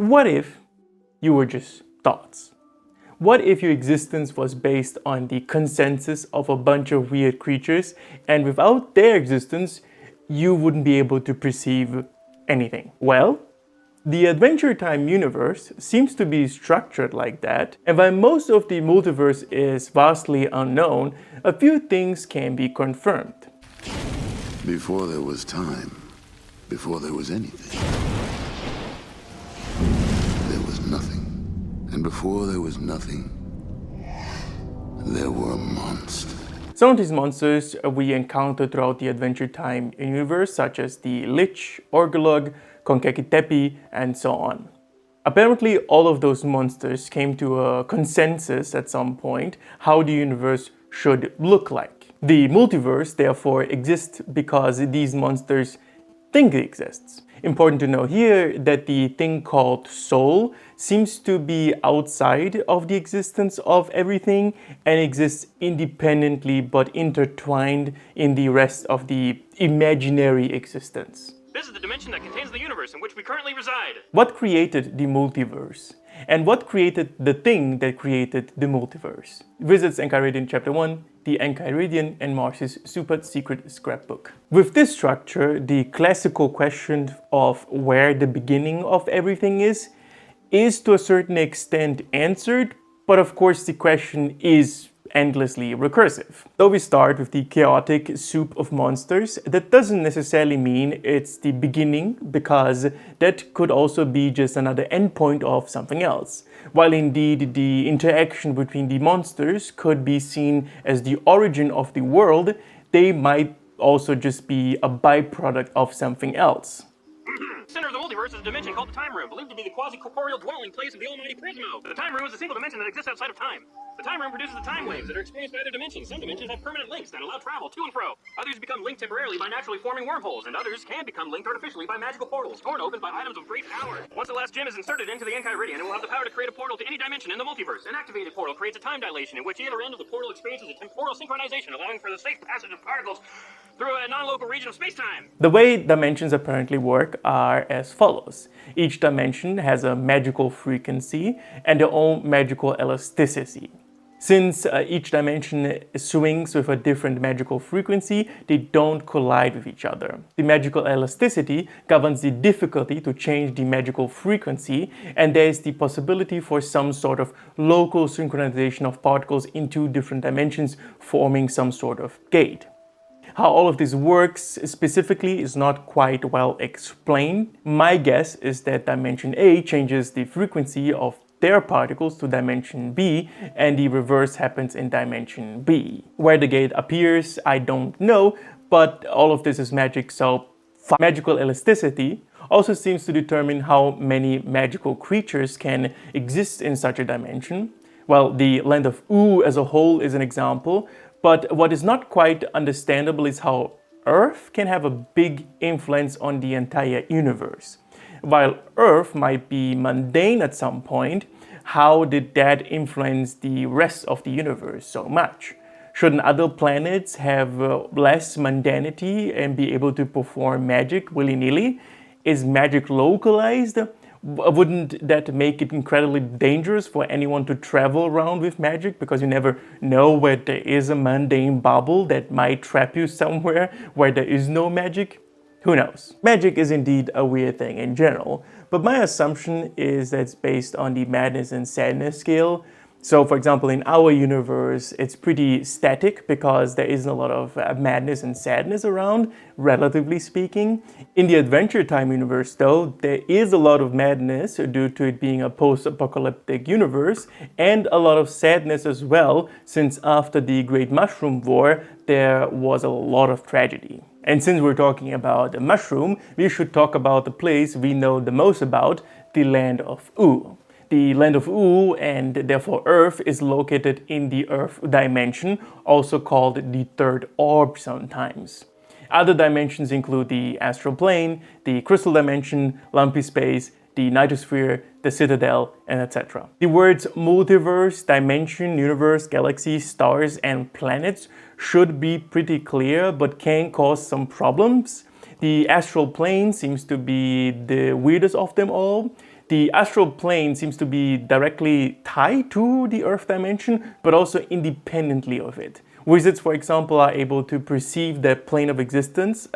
What if you were just thoughts? What if your existence was based on the consensus of a bunch of weird creatures, and without their existence, you wouldn't be able to perceive anything? Well, the Adventure Time universe seems to be structured like that, and while most of the multiverse is vastly unknown, a few things can be confirmed. Before there was time, before there was anything, there was nothing. And before there was nothing, there were monsters. Some of these monsters we encounter throughout the Adventure Time universe, such as the Lich, Orgulug, Konkeki-Tepi, and so on. Apparently, all of those monsters came to a consensus at some point how the universe should look like. The multiverse, therefore, exists because these monsters think it exists. Important to know here that the thing called soul seems to be outside of the existence of everything and exists independently but intertwined in the rest of the imaginary existence. This is the dimension that contains the universe in which we currently reside. What created the multiverse? And what created the thing that created the multiverse? Visits Enchiridion Chapter 1, the Enchiridion and Marcy's Super Secret Scrapbook. With this structure, the classical question of where the beginning of everything is to a certain extent answered, but of course the question is endlessly recursive. Though we start with the chaotic soup of monsters, that doesn't necessarily mean it's the beginning, because that could also be just another endpoint of something else. While indeed the interaction between the monsters could be seen as the origin of the world, they might also just be a byproduct of something else. The center of the multiverse is a dimension called the Time Room, believed to be the quasi-corporeal dwelling place of the almighty Prismo. The Time Room is a single dimension that exists outside of time. The Time Room produces the time waves that are experienced by other dimensions. Some dimensions have permanent links that allow travel to and fro. Others become linked temporarily by naturally forming wormholes, and others can become linked artificially by magical portals, torn open by items of great power. Once the last gem is inserted into the Enchiridion, it will have the power to create a portal to any dimension in the multiverse. An activated portal creates a time dilation in which either end of the portal experiences a temporal synchronization, allowing for the safe passage of particles through a non-local region of space-time. The way dimensions apparently work are as follows. Each dimension has a magical frequency and their own magical elasticity. Since each dimension swings with a different magical frequency, they don't collide with each other. The magical elasticity governs the difficulty to change the magical frequency, and there is the possibility for some sort of local synchronization of particles in two different dimensions, forming some sort of gate. How all of this works specifically is not quite well explained. My guess is that dimension A changes the frequency of their particles to dimension B, and the reverse happens in dimension B. Where the gate appears, I don't know, but all of this is magic, so magical elasticity also seems to determine how many magical creatures can exist in such a dimension. Well, the land of Oo as a whole is an example, but what is not quite understandable is how Earth can have a big influence on the entire universe. While Earth might be mundane at some point, how did that influence the rest of the universe so much? Shouldn't other planets have less mundanity and be able to perform magic willy-nilly? Is magic localized? Wouldn't that make it incredibly dangerous for anyone to travel around with magic, because you never know where there is a mundane bubble that might trap you somewhere where there is no magic? Who knows? Magic is indeed a weird thing in general, but my assumption is that it's based on the madness and sadness scale. So for example, in our universe, it's pretty static because there isn't a lot of madness and sadness around, relatively speaking. In the Adventure Time universe though, there is a lot of madness due to it being a post-apocalyptic universe, and a lot of sadness as well, since after the Great Mushroom War, there was a lot of tragedy. And since we're talking about a mushroom, we should talk about the place we know the most about, the land of Oo. The land of Oo, and therefore Earth, is located in the Earth dimension, also called the third orb sometimes. Other dimensions include the astral plane, the crystal dimension, lumpy space, the nitrosphere, the citadel, and etc. The words multiverse, dimension, universe, galaxy, stars, and planets should be pretty clear, but can cause some problems. The astral plane seems to be the weirdest of them all. The astral plane seems to be directly tied to the Earth dimension, but also independently of it. Wizards, for example, are able to perceive the plane of existence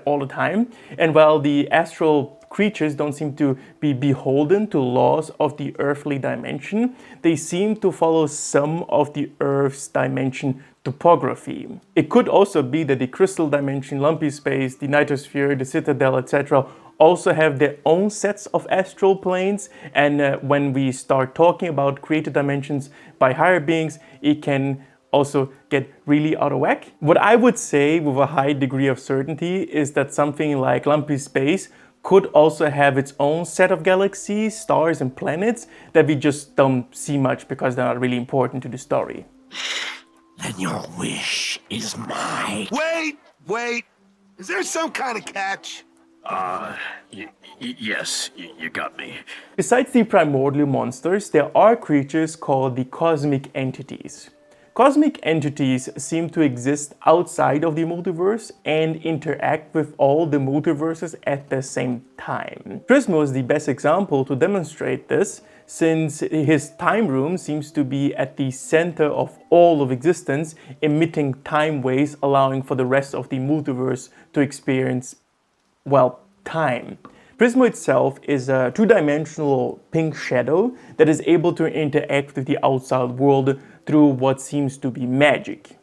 all the time, and while the astral creatures don't seem to be beholden to laws of the earthly dimension, they seem to follow some of the Earth's dimension topography. It could also be that the crystal dimension, lumpy space, the nitrosphere, the citadel, etc. also have their own sets of astral planes, and when we start talking about created dimensions by higher beings, it can also get really out of whack. What I would say with a high degree of certainty is that something like lumpy space could also have its own set of galaxies, stars, and planets that we just don't see much because they're not really important to the story. Then your wish is mine. Wait! Is there some kind of catch? Yes, you got me. Besides the primordial monsters, there are creatures called the cosmic entities. Cosmic entities seem to exist outside of the multiverse and interact with all the multiverses at the same time. Prismo is the best example to demonstrate this, since his time room seems to be at the center of all of existence, emitting time waves allowing for the rest of the multiverse to experience, well, time. Prismo itself is a two-dimensional pink shadow that is able to interact with the outside world through what seems to be magic.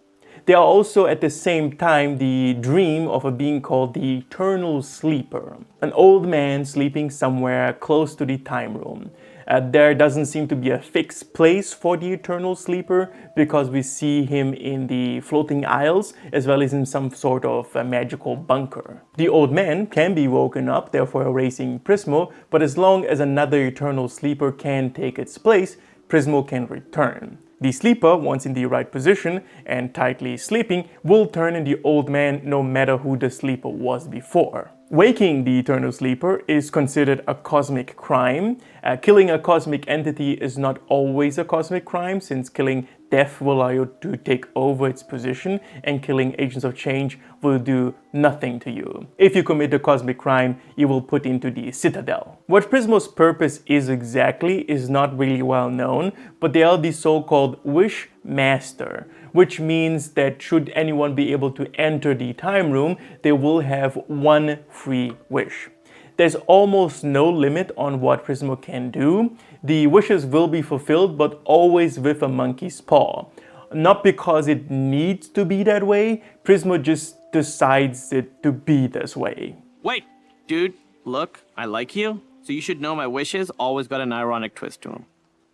They are also at the same time the dream of a being called the Eternal Sleeper, an old man sleeping somewhere close to the time room. There doesn't seem to be a fixed place for the Eternal Sleeper because we see him in the floating isles as well as in some sort of magical bunker. The old man can be woken up, therefore erasing Prismo, but as long as another Eternal Sleeper can take its place, Prismo can return. The sleeper, once in the right position and tightly sleeping, will turn in the old man no matter who the sleeper was before. Waking the Eternal Sleeper is considered a cosmic crime. Killing a cosmic entity is not always a cosmic crime, since killing death will allow you to take over its position, and killing agents of change will do nothing to you. If you commit a cosmic crime, you will put into the citadel. What Prismo's purpose is exactly is not really well known, but they are the so-called Wish Master, which means that should anyone be able to enter the time room, they will have one free wish. There's almost no limit on what Prismo can do. The wishes will be fulfilled, but always with a monkey's paw. Not because it needs to be that way, Prismo just decides it to be this way. Wait, dude, look, I like you, so you should know my wishes always got an ironic twist to them.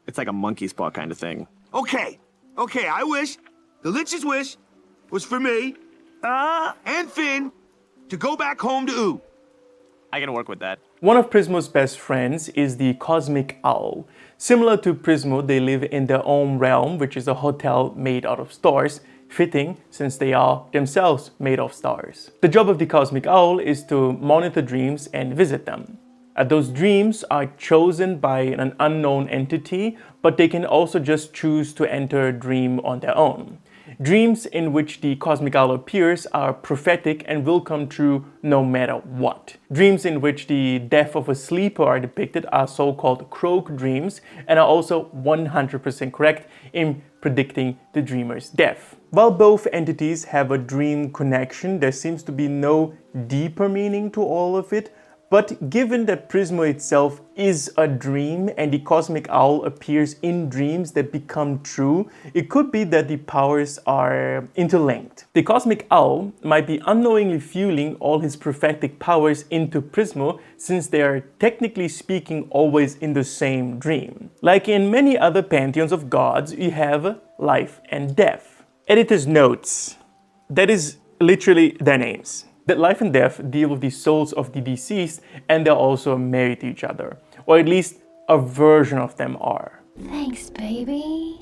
It's like a monkey's paw kind of thing. Okay, I wish, the Lich's wish, was for me, and Finn, to go back home to Oo. I can work with that. One of Prismo's best friends is the Cosmic Owl. Similar to Prismo, they live in their own realm, which is a hotel made out of stars, fitting since they are themselves made of stars. The job of the Cosmic Owl is to monitor dreams and visit them. Those dreams are chosen by an unknown entity, but they can also just choose to enter a dream on their own. Dreams in which the Cosmic Owl appears are prophetic and will come true no matter what. Dreams in which the death of a sleeper are depicted are so-called croak dreams and are also 100% correct in predicting the dreamer's death. While both entities have a dream connection, there seems to be no deeper meaning to all of it. But given that Prismo itself is a dream and the Cosmic Owl appears in dreams that become true, it could be that the powers are interlinked. The Cosmic Owl might be unknowingly fueling all his prophetic powers into Prismo, since they are technically speaking always in the same dream. Like in many other pantheons of gods, you have life and death. Editor's notes. That is literally their names. That life and death deal with the souls of the deceased, and they're also married to each other. Or at least a version of them are. Thanks, baby.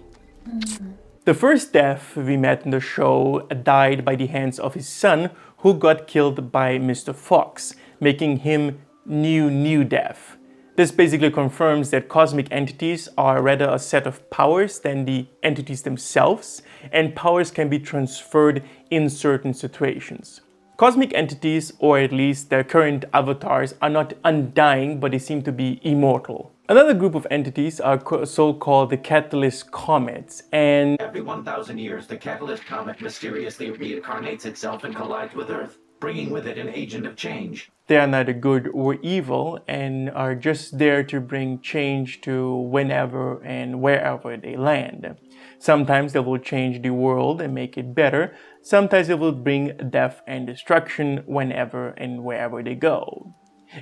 The first death we met in the show died by the hands of his son, who got killed by Mr. Fox, making him new death. This basically confirms that cosmic entities are rather a set of powers than the entities themselves, and powers can be transferred in certain situations. Cosmic entities, or at least their current avatars, are not undying, but they seem to be immortal. Another group of entities are so-called the catalyst comets, and Every 1,000 years, the catalyst comet mysteriously reincarnates itself and collides with Earth, bringing with it an agent of change. they are neither good or evil and are just there to bring change to whenever and wherever they land. Sometimes they will change the world and make it better. Sometimes they will bring death and destruction whenever and wherever they go.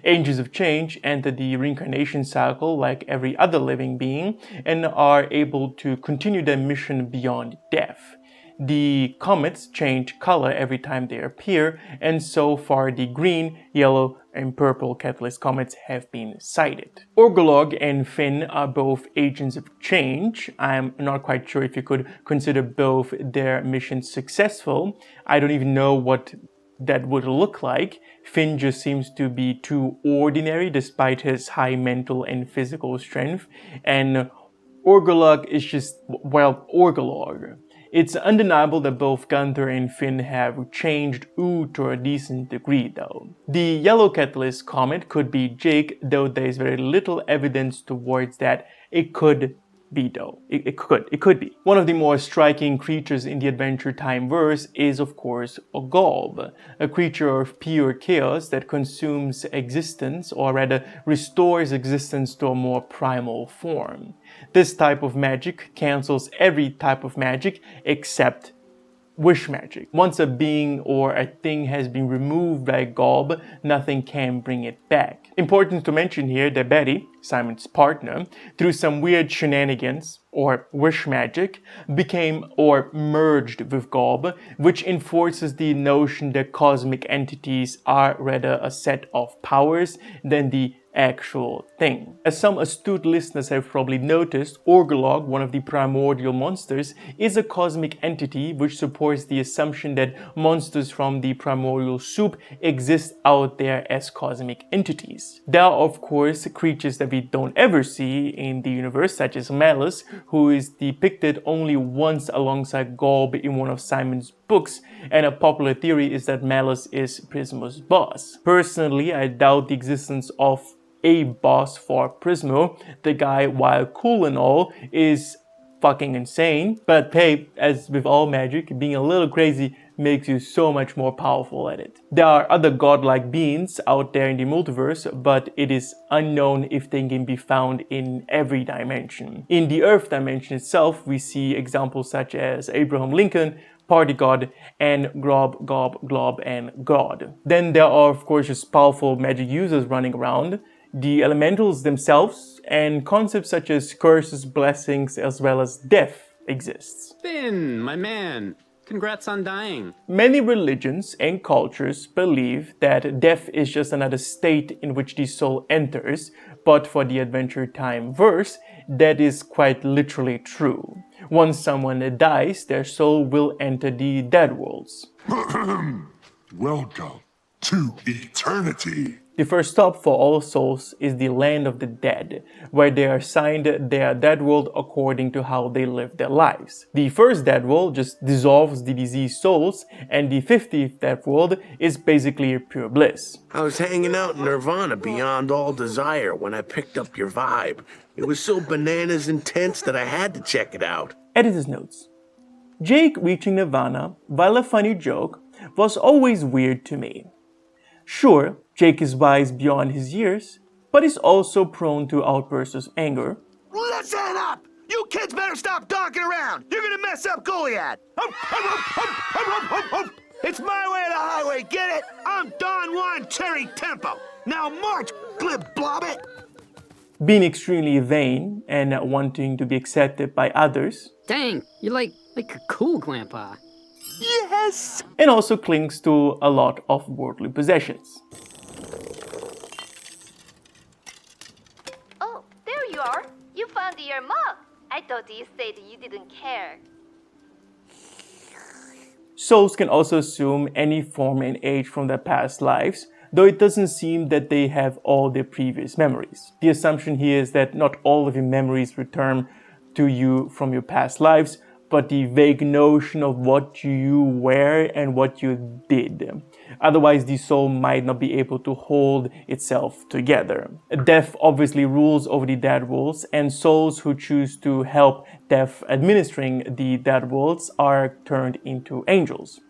Agents of change enter the reincarnation cycle like every other living being and are able to continue their mission beyond death. The comets change color every time they appear, and so far the green, yellow, and purple catalyst comets have been sighted. Orgolog and Finn are both agents of change. I'm not quite sure if you could consider both their missions successful. I don't even know what that would look like. Finn just seems to be too ordinary despite his high mental and physical strength, and Orgolog is just, well, Orgolog. It's undeniable that both Gunther and Finn have changed to a decent degree though. The yellow catalyst comet could be Jake, though there is very little evidence towards that. It could be though. It could be. One of the more striking creatures in the Adventure Time verse is of course a Golb, a creature of pure chaos that consumes existence, or rather restores existence to a more primal form. This type of magic cancels every type of magic except wish magic. Once a being or a thing has been removed by a Golb, nothing can bring it back. Important to mention here that Betty, Simon's partner, through some weird shenanigans or wish magic, became or merged with Golb, which enforces the notion that cosmic entities are rather a set of powers than the actual thing. As some astute listeners have probably noticed, Orgolog, one of the primordial monsters, is a cosmic entity which supports the assumption that monsters from the primordial soup exist out there as cosmic entities. There are of course creatures that we don't ever see in the universe, such as Malus, who is depicted only once alongside Golb in one of Simon's books, and a popular theory is that Malus is Prismo's boss. Personally, I doubt the existence of a boss for Prismo. The guy, while cool and all, is fucking insane. But hey, as with all magic, being a little crazy makes you so much more powerful at it. There are other godlike beings out there in the multiverse, but it is unknown if they can be found in every dimension. In the Earth dimension itself, we see examples such as Abraham Lincoln, Party God, and Grob, Gob, Glob, and God. Then there are of course just powerful magic users running around, the elementals themselves, and concepts such as curses, blessings, as well as death exists. Finn, my man. Congrats on dying. Many religions and cultures believe that death is just another state in which the soul enters, but for the Adventure Time verse, that is quite literally true. Once someone dies, their soul will enter the dead worlds. Welcome to eternity. The first stop for all souls is the land of the dead, where they are assigned their dead world according to how they live their lives. The first dead world just dissolves the diseased souls, and the 50th dead world is basically pure bliss. I was hanging out in Nirvana beyond all desire when I picked up your vibe. It was so bananas intense that I had to check it out. Editor's notes. Jake reaching Nirvana, while a funny joke, was always weird to me. Sure, Jake is wise beyond his years, but is also prone to outbursts of anger. Listen up! You kids better stop donking around! You're gonna mess up Goliad! It's my way or the highway, get it? I'm Don Juan Cherry Tempo! Now march, glib blobbit! Being extremely vain and wanting to be accepted by others. Dang, you're like a cool grandpa. Yes! And also clings to a lot of worldly possessions. Oh, there you are. You found your mug. I thought you said you didn't care. Souls can also assume any form and age from their past lives, though it doesn't seem that they have all their previous memories. The assumption here is that not all of your memories return to you from your past lives, but the vague notion of what you were and what you did. Otherwise, the soul might not be able to hold itself together. Death obviously rules over the dead worlds, and souls who choose to help death administering the dead worlds are turned into angels.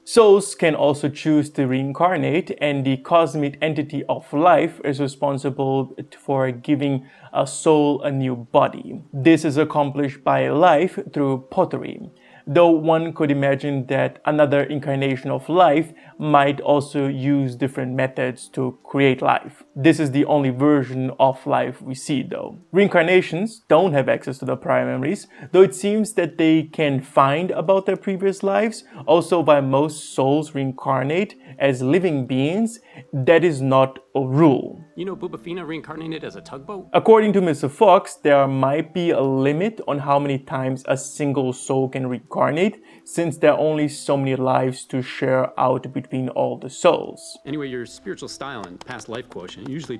Souls can also choose to reincarnate, and the cosmic entity of life is responsible for giving a soul a new body. This is accomplished by life through pottery, though one could imagine that another incarnation of life might also use different methods to create life. This is the only version of life we see though. Reincarnations don't have access to the prior memories, though it seems that they can find about their previous lives. Also, while most souls reincarnate as living beings, that is not a rule. You know Bubafina reincarnated as a tugboat? According to Mr. Fox, there might be a limit on how many times a single soul can reincarnate, since there are only so many lives to share out between all the souls. Anyway, your spiritual style and past life quotient usually...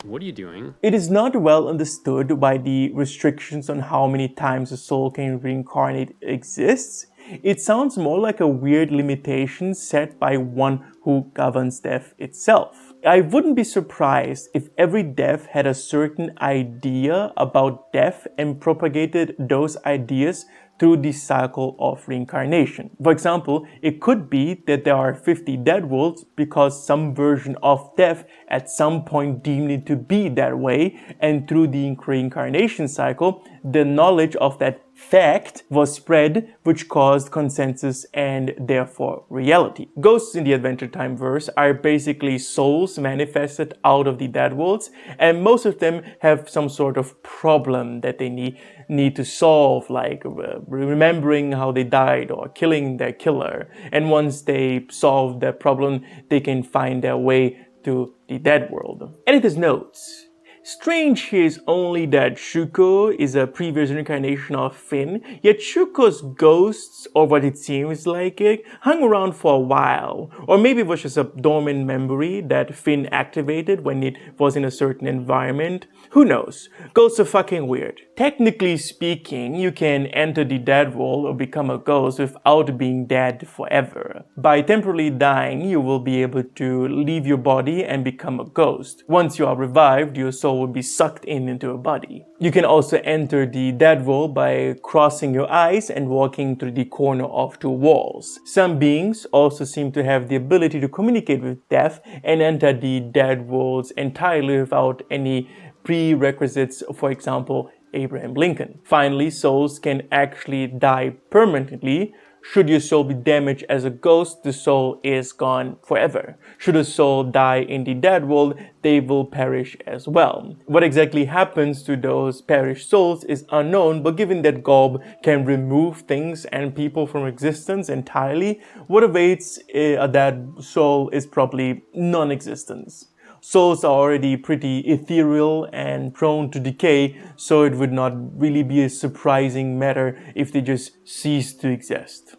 What are you doing? It is not well understood why the restrictions on how many times a soul can reincarnate exists. It sounds more like a weird limitation set by one who governs death itself. I wouldn't be surprised if every death had a certain idea about death and propagated those ideas through the cycle of reincarnation. For example, it could be that there are 50 dead worlds because some version of death at some point deemed it to be that way, and through the reincarnation cycle, the knowledge of that fact was spread, which caused consensus and therefore reality. Ghosts in the Adventure Time verse are basically souls manifested out of the dead worlds, and most of them have some sort of problem that they need to solve, like remembering how they died or killing their killer. And once they solve that problem, they can find their way to the dead world. Editor's notes. Strange here is only that Shuko is a previous reincarnation of Finn, yet Shuko's ghosts, or what it seems like it, hung around for a while. Or maybe it was just a dormant memory that Finn activated when it was in a certain environment. Who knows? Ghosts are fucking weird. Technically speaking, you can enter the dead world or become a ghost without being dead forever. By temporarily dying, you will be able to leave your body and become a ghost. Once you are revived, your soul will be sucked into a body. You can also enter the dead world by crossing your eyes and walking through the corner of two walls. Some beings also seem to have the ability to communicate with death and enter the dead worlds entirely without any prerequisites, for example, Abraham Lincoln. Finally, souls can actually die permanently. Should your soul be damaged as a ghost, the soul is gone forever. Should a soul die in the dead world, they will perish as well. What exactly happens to those perished souls is unknown, but given that Gob can remove things and people from existence entirely, what awaits a dead soul is probably non-existence. Souls are already pretty ethereal and prone to decay, so it would not really be a surprising matter if they just ceased to exist.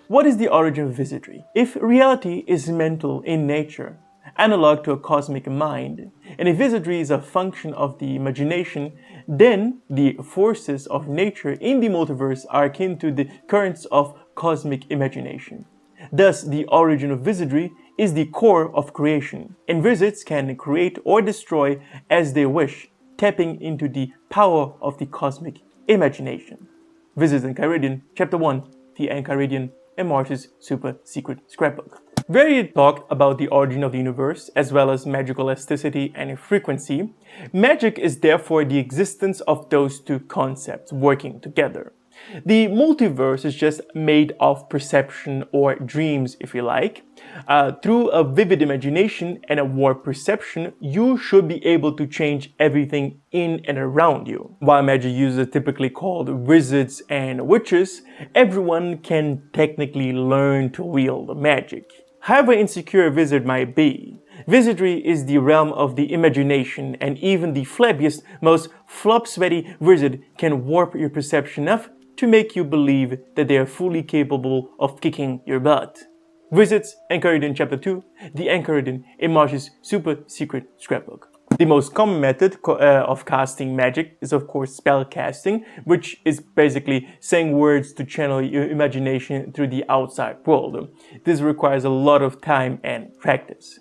What is the origin of wizardry? If reality is mental in nature, analog to a cosmic mind, and if wizardry is a function of the imagination, then the forces of nature in the multiverse are akin to the currents of cosmic imagination. Thus, the origin of wizardry is the core of creation, and wizards can create or destroy as they wish, tapping into the power of the cosmic imagination. Wizards and Enchiridion, Chapter 1, The Enchiridion and Marsh's Super Secret Scrapbook. Where he talked about the origin of the universe, as well as magical elasticity and frequency. Magic is therefore the existence of those two concepts working together. The multiverse is just made of perception or dreams, if you like. Through a vivid imagination and a warped perception, you should be able to change everything in and around you. While magic users are typically called wizards and witches, everyone can technically learn to wield magic. However insecure a wizard might be, wizardry is the realm of the imagination, and even the flabbiest, most flop-sweaty wizard can warp your perception enough to make you believe that they are fully capable of kicking your butt. Wizards, Enchiridion Chapter 2, The Enchiridion in Marsh's Super Secret Scrapbook. The most common method of casting magic is of course spell casting, which is basically saying words to channel your imagination through the outside world. This requires a lot of time and practice.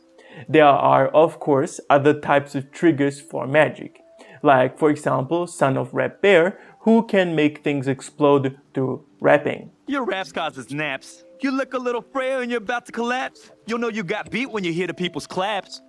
There are of course other types of triggers for magic, like for example Son of Rap Bear, who can make things explode through rapping. Your raps causes naps. You look a little frail and you're about to collapse. You'll know you got beat when you hear the people's claps.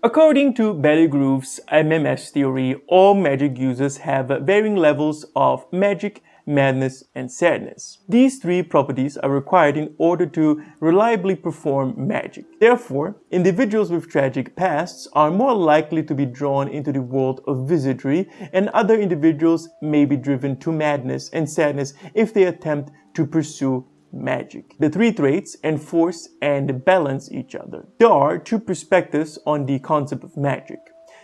According to Betty Groove's MMS theory, all magic users have varying levels of magic, madness, and sadness. These three properties are required in order to reliably perform magic. Therefore, individuals with tragic pasts are more likely to be drawn into the world of wizardry, and other individuals may be driven to madness and sadness if they attempt to pursue magic. The three traits enforce and balance each other. There are two perspectives on the concept of magic.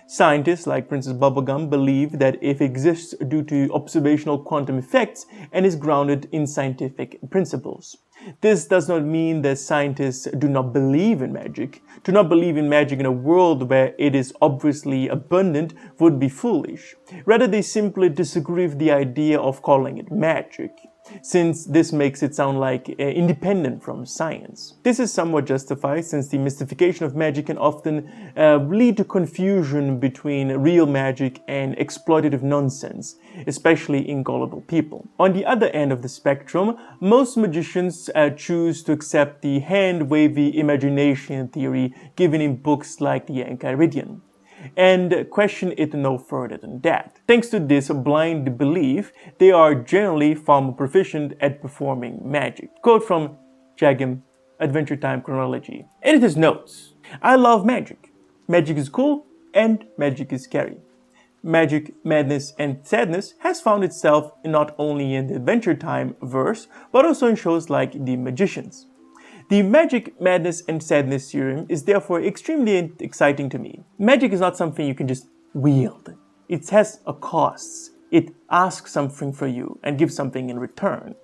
Scientists like Princess Bubblegum believe that it exists due to observational quantum effects and is grounded in scientific principles. This does not mean that scientists do not believe in magic. To not believe in magic in a world where it is obviously abundant would be foolish. Rather, they simply disagree with the idea of calling it magic, since this makes it sound like independent from science. This is somewhat justified, since the mystification of magic can often lead to confusion between real magic and exploitative nonsense, especially in gullible people. On the other end of the spectrum, most magicians choose to accept the hand-wavy imagination theory given in books like the Enchiridion, and question it no further than that. Thanks to this blind belief, they are generally far more proficient at performing magic. Quote from Jagim, Adventure Time Chronology. Editor's notes. I love magic. Magic is cool and magic is scary. Magic, madness, and sadness has found itself not only in the Adventure Time verse, but also in shows like The Magicians. The magic, madness, and sadness theorem is therefore extremely exciting to me. Magic is not something you can just wield. It has a cost. It asks something for you and gives something in return.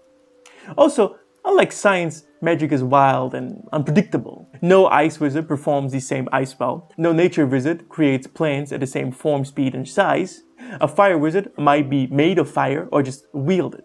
Also, unlike science, magic is wild and unpredictable. No ice wizard performs the same ice spell. No nature wizard creates plants at the same form, speed, and size. A fire wizard might be made of fire or just wield it.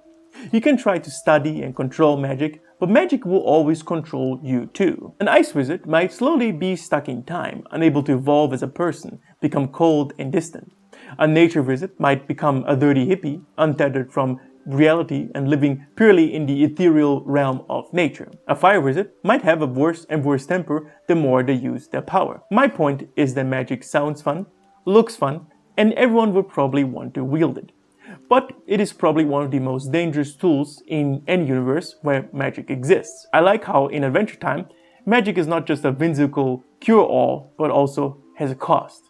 You can try to study and control magic, but magic will always control you too. An ice wizard might slowly be stuck in time, unable to evolve as a person, become cold and distant. A nature wizard might become a dirty hippie, untethered from reality and living purely in the ethereal realm of nature. A fire wizard might have a worse and worse temper the more they use their power. My point is that magic sounds fun, looks fun, and everyone would probably want to wield it. But it is probably one of the most dangerous tools in any universe where magic exists. I like how in Adventure Time, magic is not just a whimsical cure-all, but also has a cost.